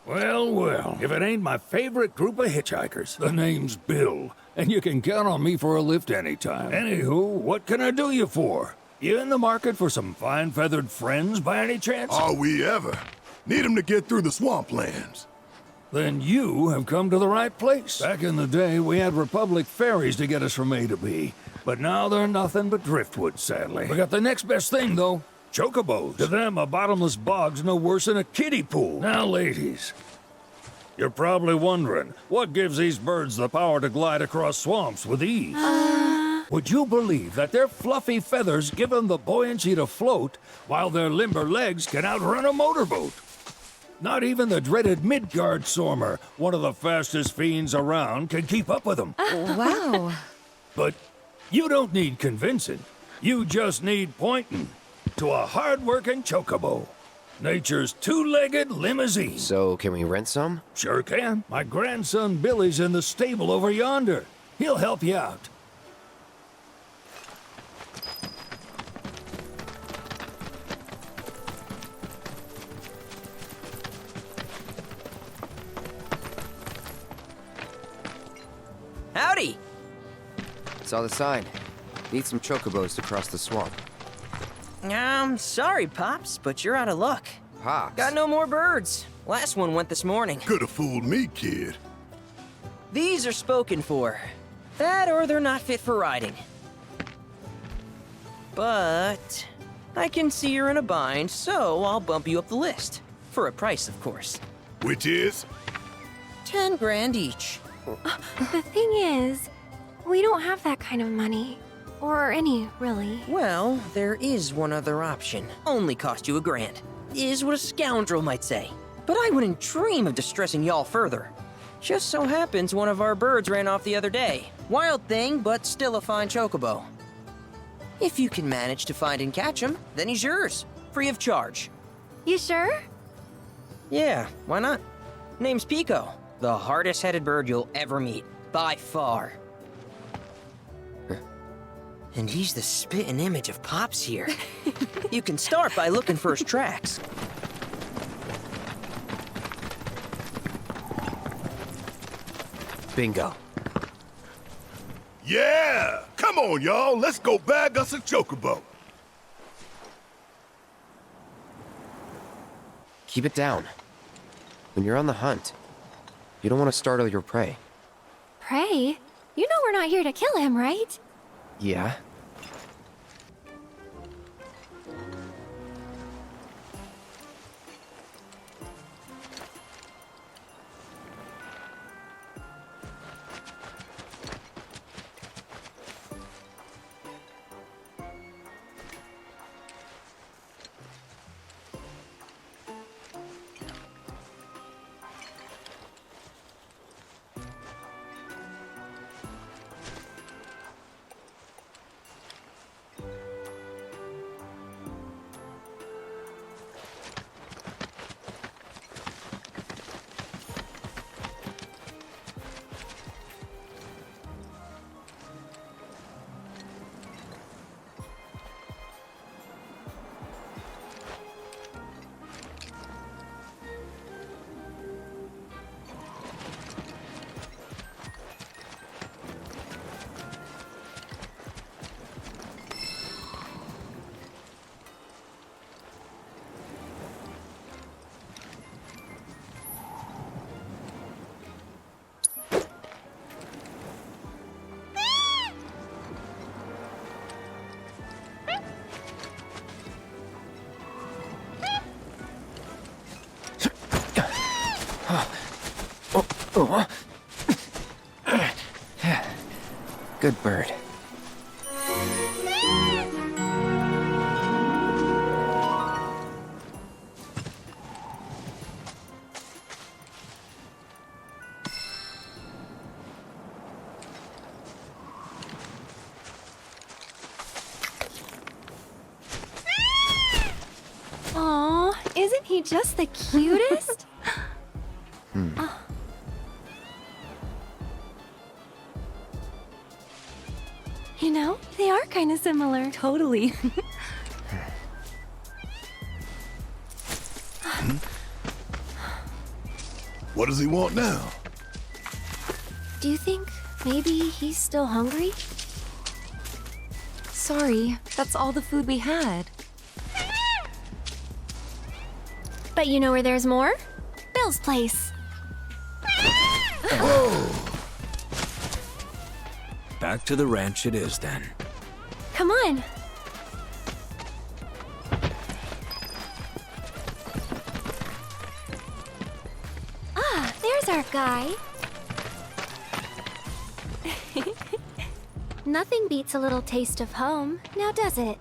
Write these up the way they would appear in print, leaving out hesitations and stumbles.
Well, well, if it ain't my favorite group of hitchhikers. The name's Bill, and you can count on me for a lift anytime. Anywho, what can I do you for? You in the market for some fine feathered friends by any chance? Are we ever? Need 'em to get through the swamplands. Then you have come to the right place. Back in the day, we had Republic ferries to get us from A to B. But now they're nothing but driftwood, sadly. We got the next best thing, though. Chocobos. To them, a bottomless bog's no worse than a kiddie pool. Now, ladies, you're probably wondering, what gives these birds the power to glide across swamps with ease? Would you believe that their fluffy feathers give them the buoyancy to float, while their limber legs can outrun a motorboat? Not even the dreaded Midgar Sormer, one of the fastest fiends around, can keep up with them. Wow. But you don't need convincing. You just need pointing to a hard-working chocobo. Nature's two-legged limousine. So, can we rent some? Sure can. My grandson Billy's in the stable over yonder. He'll help you out. Howdy! Saw the sign. Need some chocobos to cross the swamp. Sorry, Pops, but you're out of luck. Pops? Got no more birds. Last one went this morning. Could've fooled me, kid. These are spoken for. That or they're not fit for riding. But I can see you're in a bind, so I'll bump you up the list. For a price, of course. Which is? 10 grand each. The thing is, we don't have that kind of money. Or any, really. Well, there is one other option. Only cost you a grand. Is what a scoundrel might say. But I wouldn't dream of distressing y'all further. Just so happens one of our birds ran off the other day. Wild thing, but still a fine chocobo. If you can manage to find and catch him, then he's yours. Free of charge. You sure? Yeah, why not? Name's Pico. The hardest-headed bird you'll ever meet. By far. And he's the spitting image of Pops here. You can start by looking for his tracks. Bingo. Yeah! Come on, y'all. Let's go bag us a chocobo. Keep it down. When you're on the hunt, you don't want to startle your prey. Prey? You know we're not here to kill him, right? Yeah? Good bird. Aw, isn't he just the cutest? Oh. You know, they are kind of similar. Totally. What does he want now? Do you think maybe he's still hungry? Sorry, that's all the food we had. But you know where there's more? Bill's place. Back to the ranch it is then. Come on. Ah, there's our guy. Nothing beats a little taste of home, now does it?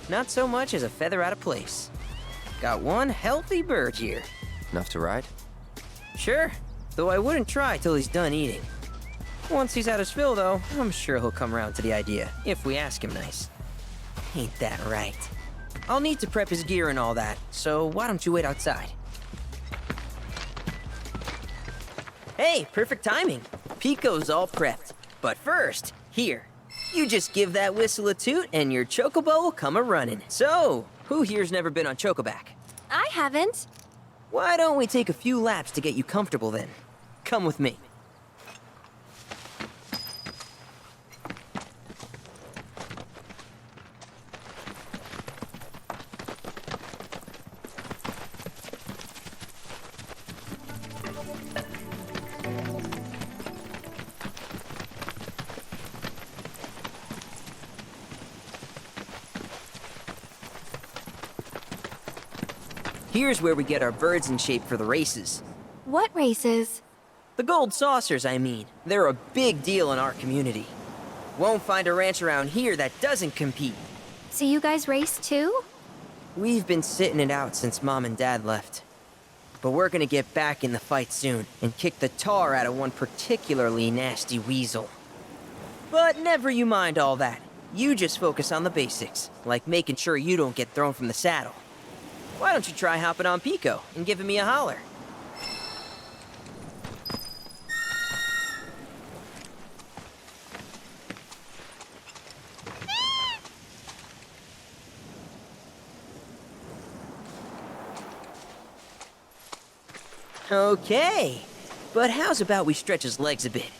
Not so much as a feather out of place. Got one healthy bird here. Enough to ride? Sure, though I wouldn't try till he's done eating. Once he's had his fill, though, I'm sure he'll come around to the idea, if we ask him nice. Ain't that right? I'll need to prep his gear and all that, so why don't you wait outside? Hey, perfect timing. Pico's all prepped. But first, here. You just give that whistle a toot and your Chocobo will come a-running. So, who here's never been on Chocoback? I haven't. Why don't we take a few laps to get you comfortable then? Come with me. Here's where we get our birds in shape for the races. What races? The gold saucers, I mean. They're a big deal in our community. Won't find a ranch around here that doesn't compete. So you guys race too? We've been sitting it out since Mom and Dad left. But we're gonna get back in the fight soon and kick the tar out of one particularly nasty weasel. But never you mind all that. You just focus on the basics, like making sure you don't get thrown from the saddle. Why don't you try hopping on Pico and giving me a holler? Okay, but how's about we stretch his legs a bit?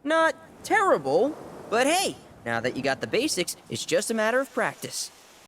Not terrible, but hey, now that you got the basics, it's just a matter of practice.